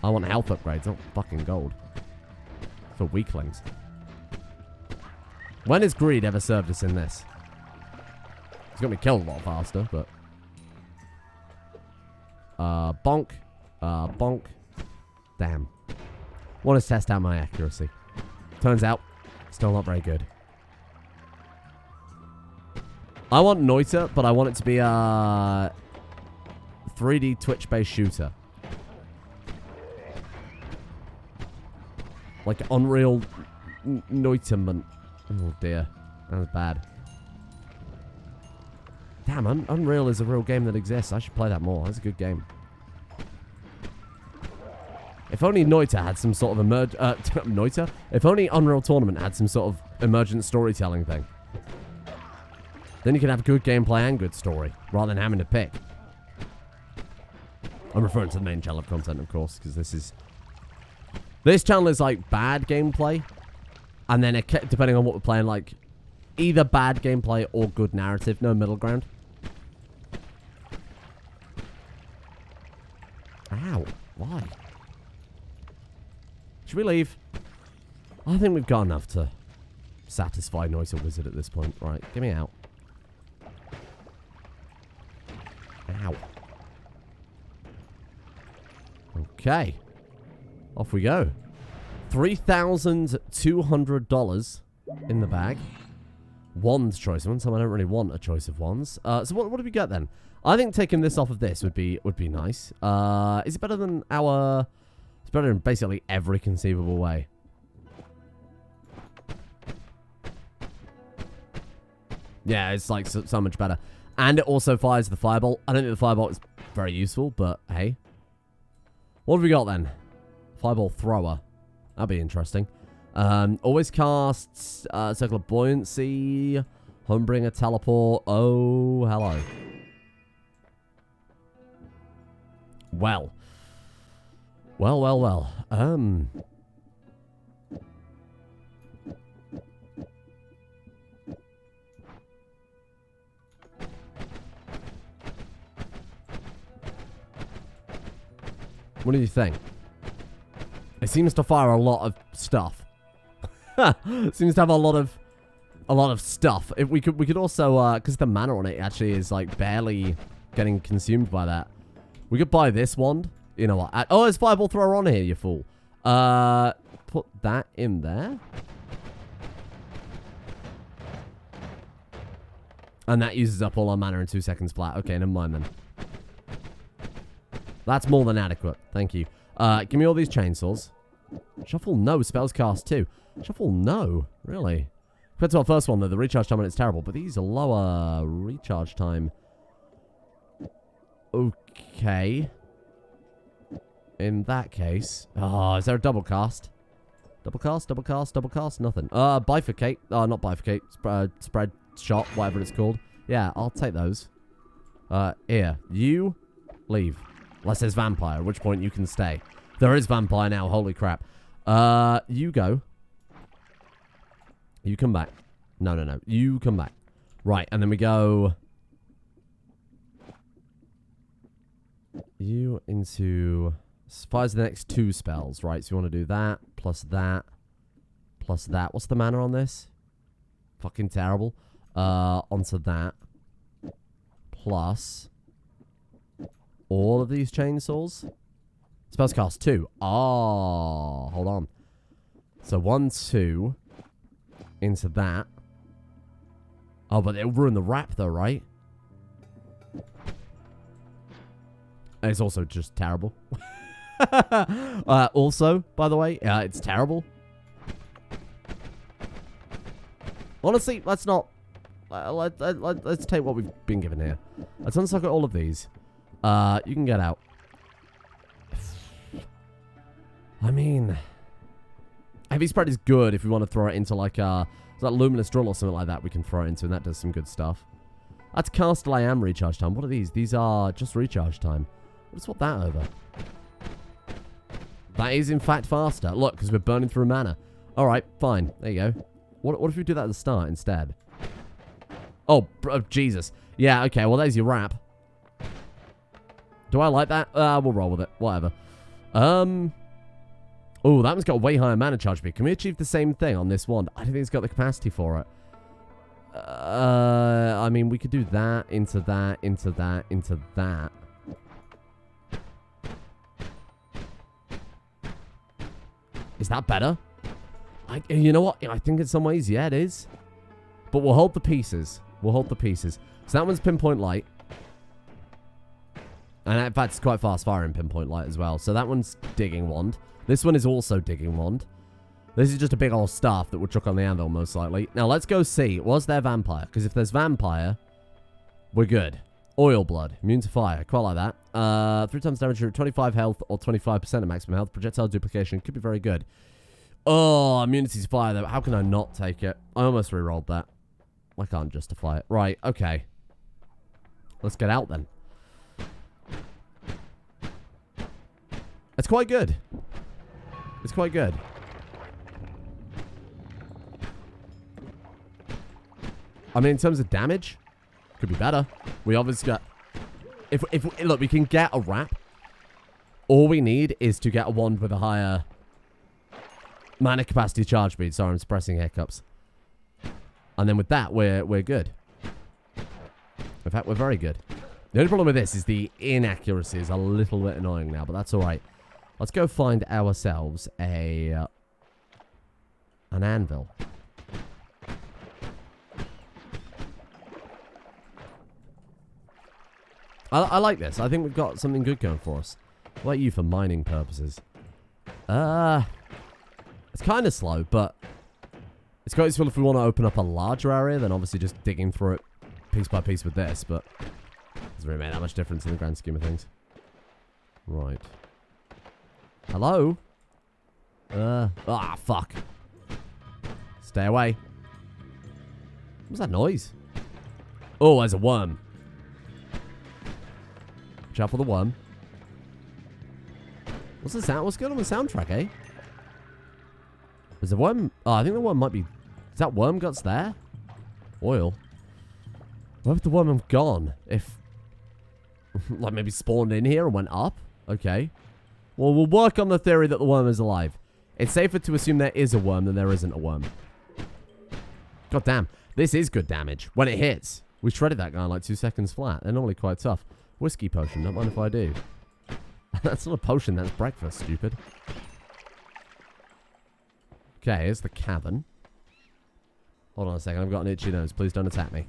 A: I want health upgrades, not fucking gold. For weaklings. When has greed ever served us in this? It's got me killed a lot faster, but... bonk. Bonk. Damn. Want to test out my accuracy. Turns out, still not very good. I want Noita'd, but I want it to be a 3D Twitch-based shooter. Like Unreal Noita'd. Oh dear. That was bad. Damn, Unreal is a real game that exists. I should play that more. That's a good game. If only Noita'd had some sort of Noita'd? If only Unreal Tournament had some sort of emergent storytelling thing. Then you can have good gameplay and good story, rather than having to pick. I'm referring to the main channel of content, of course, because this channel is like bad gameplay, and then depending on what we're playing, like either bad gameplay or good narrative, no middle ground. Ow, why? Should we leave? I think we've got enough to satisfy Noita'd Wizard at this point. Right, get me out. Ow. Okay. Off we go. $3,200 in the bag. Wand choice. I don't really want a choice of wands. So what do we get then? I think taking this off of this would be nice. Is it better than our... It's better in basically every conceivable way. Yeah, it's like so much better. And it also fires the firebolt. I don't think the firebolt is very useful, but hey. What have we got then? Fireball thrower. That'd be interesting. Always casts Circle of Buoyancy. Homebringer teleport. Oh, hello. Well. Well. What do you think? It seems to fire a lot of stuff. It seems to have a lot of stuff. If we could also because the mana on it actually is like barely getting consumed by that. We could buy this wand. You know what? Oh, there's fireball thrower on here, you fool. Put that in there. And that uses up all our mana in 2 seconds flat. Okay, never mind then. That's more than adequate. Thank you. Give me all these chainsaws. Shuffle, no. Spells cast, too. Shuffle, no. Really? Compared to our first one, though, the recharge time on it's terrible. But these are lower recharge time. Okay. In that case... Oh, is there a double cast? Double cast? Nothing. Bifurcate. Oh, not bifurcate. Spread shot, whatever it's called. Yeah, I'll take those. Here. You leave. Unless there's vampire, at which point you can stay. There is vampire now, holy crap. You go. You come back. No. You come back. Right, and then we go... You into... Fires the next 2 spells, right? So you want to do that, plus that, plus that. What's the mana on this? Fucking terrible. Onto that. Plus... all of these chainsaws. Spells cast 2. Oh, hold on. So 1, 2 into that. Oh, but it'll ruin the wrap though, right? And it's also just terrible. Also, by the way, it's terrible. Honestly, let's not... let's take what we've been given here. Let's unsuck all of these. You can get out. I mean... Heavy spread is good if we want to throw it into like a... That luminous drill or something like that we can throw it into, and that does some good stuff. That's cast till I am recharge time. What are these? These are just recharge time. Let's swap that over. That is in fact faster. Look, because we're burning through mana. Alright, fine. There you go. What if we do that at the start instead? Oh, Jesus. Yeah, okay, well there's your wrap. Do I like that? We'll roll with it. Whatever. Oh, that one's got a way higher mana charge speed. Can we achieve the same thing on this wand? I don't think it's got the capacity for it. I mean, we could do that, into that, into that, into that. Is that better? You know what? I think in some ways, yeah, it is. But we'll hold the pieces. We'll hold the pieces. So that one's pinpoint light. And in fact, it's quite fast firing pinpoint light as well. So that one's digging wand. This one is also digging wand. This is just a big old staff that would chuck on the anvil, most likely. Now, let's go see. Was there vampire? Because if there's vampire, we're good. Oil blood. Immune to fire. Quite like that. 3 times damage, 25 health, or 25% of maximum health. Projectile duplication. Could be very good. Oh, immunity's fire, though. How can I not take it? I almost re-rolled that. I can't justify it. Right, okay. Let's get out, then. It's quite good. It's quite good. I mean, in terms of damage, could be better. We obviously got... Look, we can get a wrap. All we need is to get a wand with a higher mana capacity charge speed. Sorry, I'm suppressing hiccups. And then with that, we're good. In fact, we're very good. The only problem with this is the inaccuracy is a little bit annoying now, but that's all right. Let's go find ourselves an anvil. I like this. I think we've got something good going for us. What about you for mining purposes? It's kind of slow, but it's quite useful if we want to open up a larger area, then obviously just digging through it piece by piece with this, but it doesn't really make that much difference in the grand scheme of things. Right. Hello? Fuck. Stay away. What's that noise? Oh, there's a worm. Watch out for the worm. What's the sound? What's going on with the soundtrack, eh? Is the worm... Oh, I think the worm might be... Is that worm guts there? Oil. Where would the worm have gone? If... like, maybe spawned in here and went up? Okay. Well, we'll work on the theory that the worm is alive. It's safer to assume there is a worm than there isn't a worm. God damn. This is good damage. When it hits. We shredded that guy in like 2 seconds flat. They're normally quite tough. Whiskey potion. Don't mind if I do. That's not a potion. That's breakfast, stupid. Okay, here's the cabin. Hold on a second. I've got an itchy nose. Please don't attack me.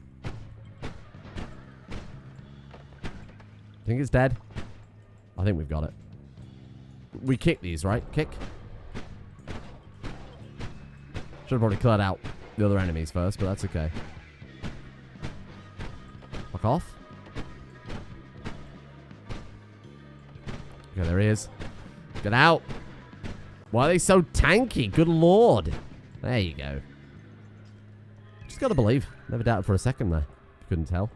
A: Think it's dead? I think we've got it. We kick these, right? Kick. Should have probably cleared out the other enemies first, but that's okay. Fuck off. Okay, there he is. Get out. Why are they so tanky? Good lord. There you go. Just gotta believe. Never doubted for a second there. Couldn't tell.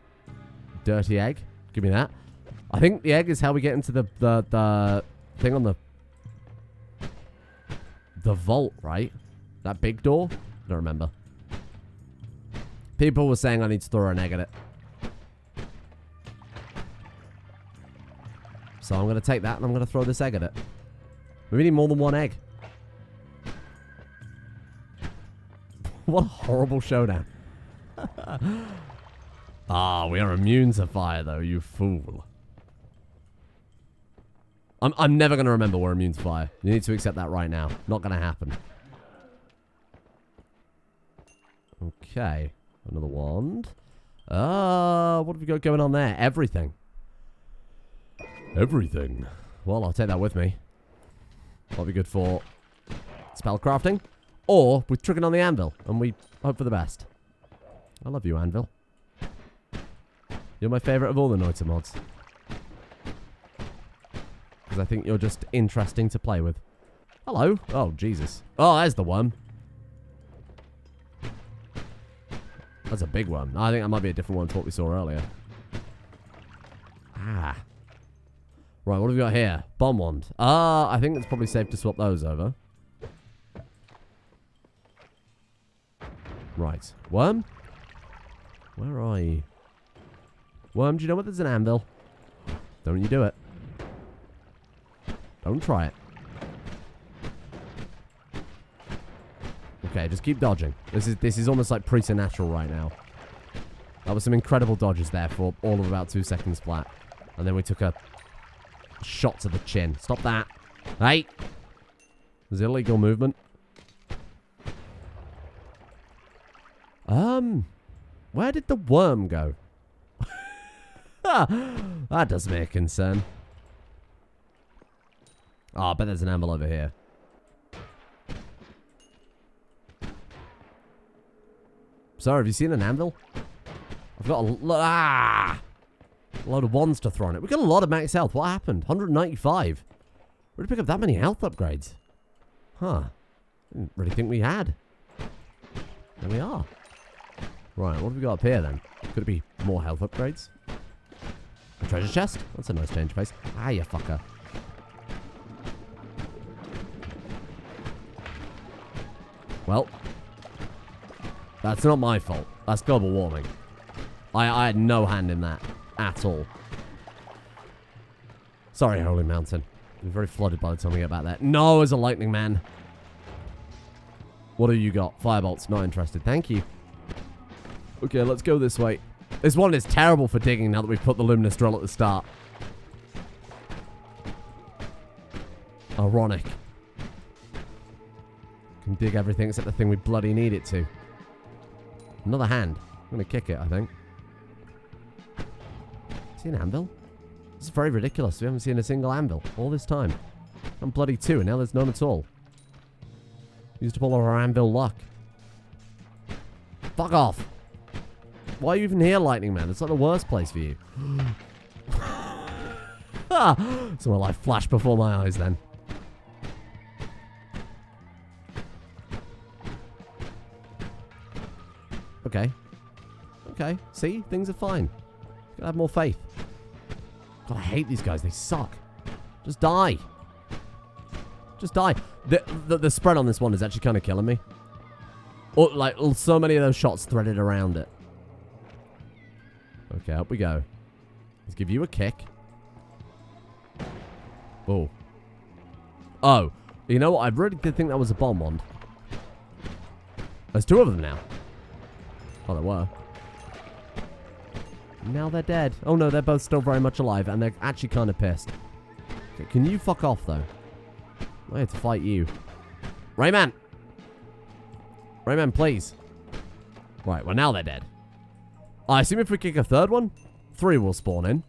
A: Dirty egg. Give me that. I think the egg is how we get into the thing on the vault, right? That big door? I don't remember. People were saying I need to throw an egg at it. So I'm going to take that and I'm going to throw this egg at it. We need more than one egg. What a horrible showdown. Ah, we are immune to fire, though, you fool. I'm never going to remember we're immune to fire. You need to accept that right now. Not going to happen. Okay. Another wand. What have we got going on there? Everything. Everything. Well, I'll take that with me. That'll be good for spell crafting. Or we're tricking on the anvil, and we hope for the best. I love you, Anvil. You're my favourite of all the Noita'd mods. Because I think you're just interesting to play with. Hello. Oh, Jesus. Oh, there's the worm. That's a big one. I think that might be a different one to what we saw earlier. Ah. Right, what have we got here? Bomb wand. I think it's probably safe to swap those over. Right. Worm? Where are you? Worm, do you know what? There's an anvil. Don't you do it. Don't try it. Okay, just keep dodging. This is almost like preternatural right now. That was some incredible dodges there for all of about 2 seconds flat. And then we took a shot to the chin. Stop that. Hey! There's illegal movement. Where did the worm go? That does me a concern. Oh, I bet there's an anvil over here. Sorry, have you seen an anvil? I've got a load of wands to throw on it. We got a lot of max health. What happened? 195. Where did we pick up that many health upgrades? Huh. Didn't really think we had. There we are. Right, what have we got up here then? Could it be more health upgrades? A treasure chest? That's a nice change of pace. Ah, you fucker. Well, that's not my fault. That's global warming. I had no hand in that at all. Sorry, Holy Mountain. We're very flooded by the time we get back there. No, as a lightning man. What have you got? Firebolts. Not interested. Thank you. Okay, let's go this way. This one is terrible for digging now that we've put the luminous drill at the start. Ironic. Can dig everything except the thing we bloody need it to. Another hand. I'm going to kick it, I think. See an anvil? This is very ridiculous. We haven't seen a single anvil all this time. I'm bloody 2 and now there's none at all. Used up all of our anvil luck. Fuck off. Why are you even here, Lightning Man? It's like the worst place for you. So my life flashed before my eyes then. Okay. Okay. See? Things are fine. Gotta have more faith. God, I hate these guys. They suck. Just die. Just die. The spread on this one is actually kind of killing me. Oh, like, so many of those shots threaded around it. Okay, up we go. Let's give you a kick. Oh. Oh. You know what? I really did think that was a bomb wand. There's 2 of them now. Oh, there were. Now they're dead. Oh, no, they're both still very much alive, and they're actually kind of pissed. Okay, can you fuck off, though? I had to fight you. Rayman! Rayman, please. Right, well, now they're dead. I assume if we kick a 3rd one, 3 will spawn in.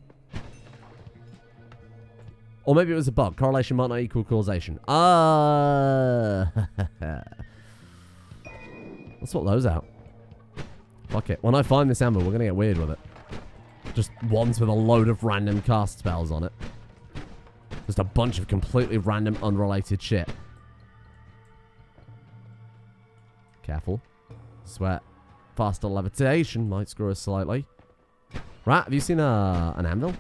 A: Or maybe it was a bug. Correlation might not equal causation. Let's swap those out. Fuck it. When I find this amber, we're going to get weird with it. Just ones with a load of random cast spells on it. Just a bunch of completely random, unrelated shit. Careful. Sweat. Faster levitation might screw us slightly. Right, have you seen an anvil?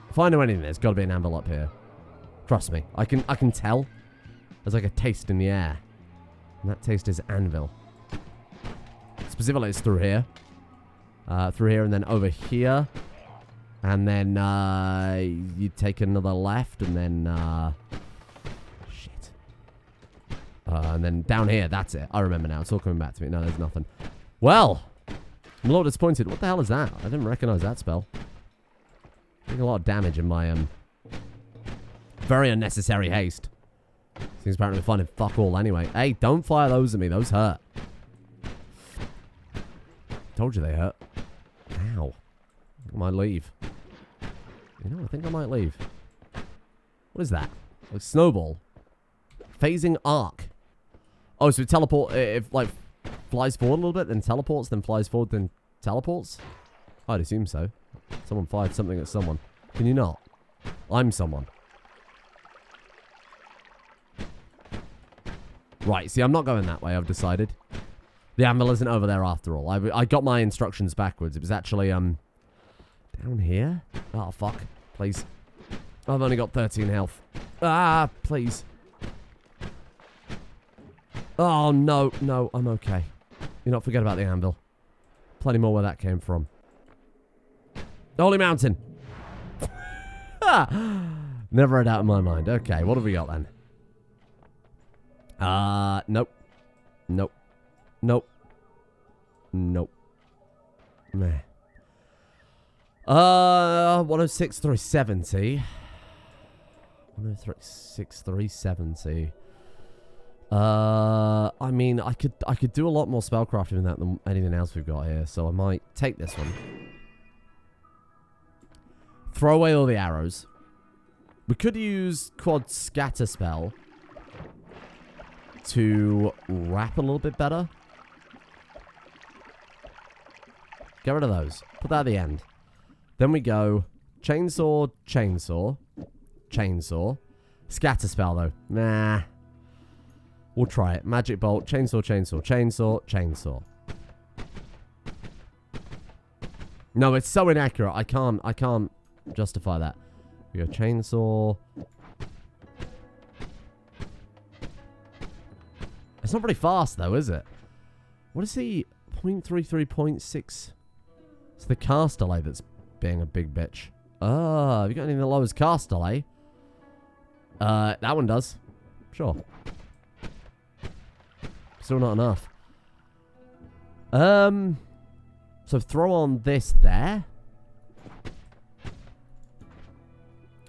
A: If I know anything, there's got to be an anvil up here. Trust me. I can tell. There's like a taste in the air. And that taste is anvil. Specifically, it's through here. Through here and then over here. And then you take another left and then... shit. And then down here, that's it. I remember now. It's all coming back to me. No, there's nothing. Well, I'm a little disappointed. What the hell is that? I didn't recognize that spell. Taking a lot of damage in my very unnecessary haste. Seems apparently finding fuck all anyway. Hey, don't fire those at me. Those hurt. Told you they hurt. Ow. I might leave. You know, I think I might leave. What is that? Like snowball. Phasing arc. Oh, so it it like flies forward a little bit, then teleports, then flies forward, then teleports? I'd assume so. Someone fired something at someone. Can you not? I'm someone. Right, see, I'm not going that way, I've decided. The anvil isn't over there after all. I got my instructions backwards. It was actually, down here? Oh, fuck. Please. I've only got 13 health. Ah, please. Oh, no, no, I'm okay. You not forget about the anvil. Plenty more where that came from. Holy Mountain! Never a doubt in my mind. Okay, what have we got then? Nope. Nope. Nope. Nope. Meh. 106, 370. 106, 370. I mean, I could do a lot more spellcrafting in that than anything else we've got here, so I might take this one. Throw away all the arrows. We could use quad scatter spell to wrap a little bit better. Get rid of those. Put that at the end. Then we go chainsaw, chainsaw, chainsaw. Scatter spell though. Nah, We'll try it. Magic bolt, chainsaw, chainsaw, chainsaw, chainsaw. No, it's so inaccurate. I can't justify that. We go chainsaw. It's not very fast though, is it? What is the 0.33, 0.6? It's the cast delay that's being a big bitch. Oh, have you got anything that lowers cast delay? That one does. Sure. Still not enough. So throw on this there.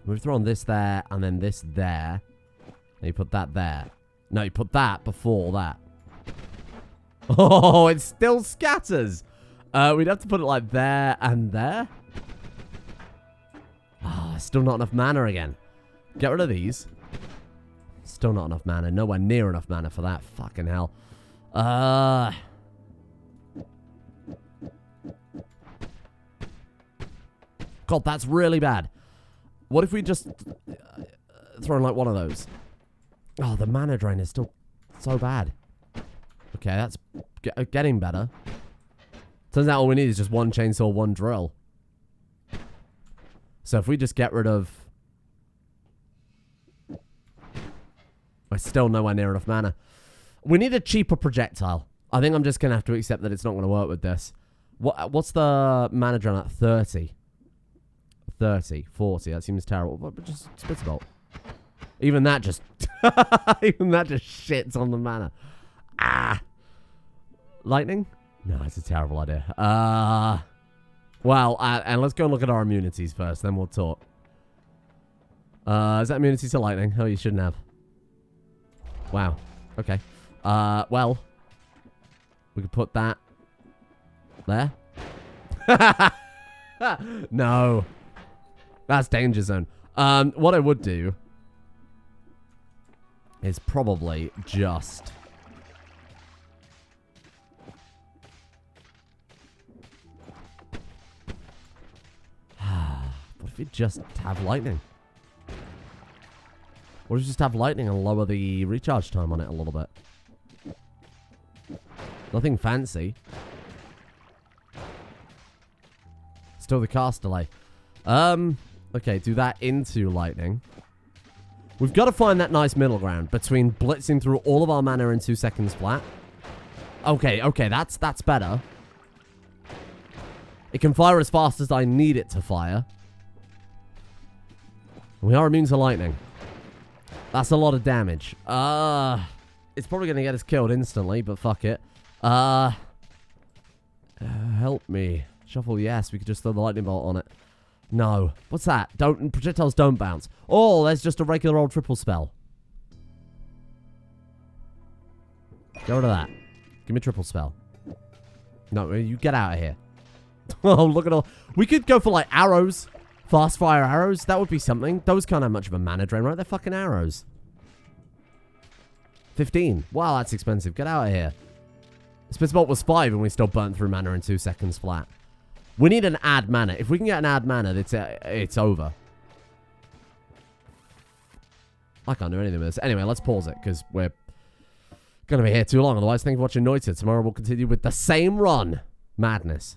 A: We throw on this there, and then this there. And you put that there. No, you put that before that. Oh, it still scatters. We'd have to put it like there and there. Ah, still not enough mana again. Get rid of these. Still not enough mana. Nowhere near enough mana for that. Fucking hell. God, that's really bad. What if we just throw in like one of those? Oh, the mana drain is still so bad. Okay, that's getting better. Turns out all we need is just one chainsaw, one drill. So if we just get rid of... We're still nowhere near enough mana. We need a cheaper projectile. I think I'm just going to have to accept that it's not going to work with this. What's the mana drain at? 30. 30, 40. That seems terrible. But just spit a bolt. Even that just... even that just shits on the mana. Ah! Lightning? No, it's a terrible idea. Well, and let's go and look at our immunities first, then we'll talk. Is that immunity to lightning? Oh, you shouldn't have. Wow. Okay. Well. We could put that there. No. That's danger zone. What I would do is probably just... What if we just have lightning? What if we just have lightning and lower the recharge time on it a little bit? Nothing fancy. Still the cast delay. Okay, do that into lightning. We've got to find that nice middle ground between blitzing through all of our mana in 2 seconds flat. Okay, that's better. It can fire as fast as I need it to fire. We are immune to lightning. That's a lot of damage. It's probably going to get us killed instantly, but fuck it. Help me. Shuffle, yes. We could just throw the lightning bolt on it. No. What's that? Projectiles don't bounce. Oh, there's just a regular old triple spell. Get rid of that. Give me a triple spell. No, you get out of here. Oh, look at all... We could go for, like, arrows. Fast fire arrows. That would be something. Those can't have much of a mana drain, right? They're fucking arrows. 15. Wow, that's expensive. Get out of here. Spitbolt was 5 and we still burnt through mana in 2 seconds flat. We need an add mana. If we can get an add mana, it's over. I can't do anything with this. Anyway, let's pause it because we're going to be here too long. Otherwise, thank you for watching Noita'd. Tomorrow we'll continue with the same run. Madness.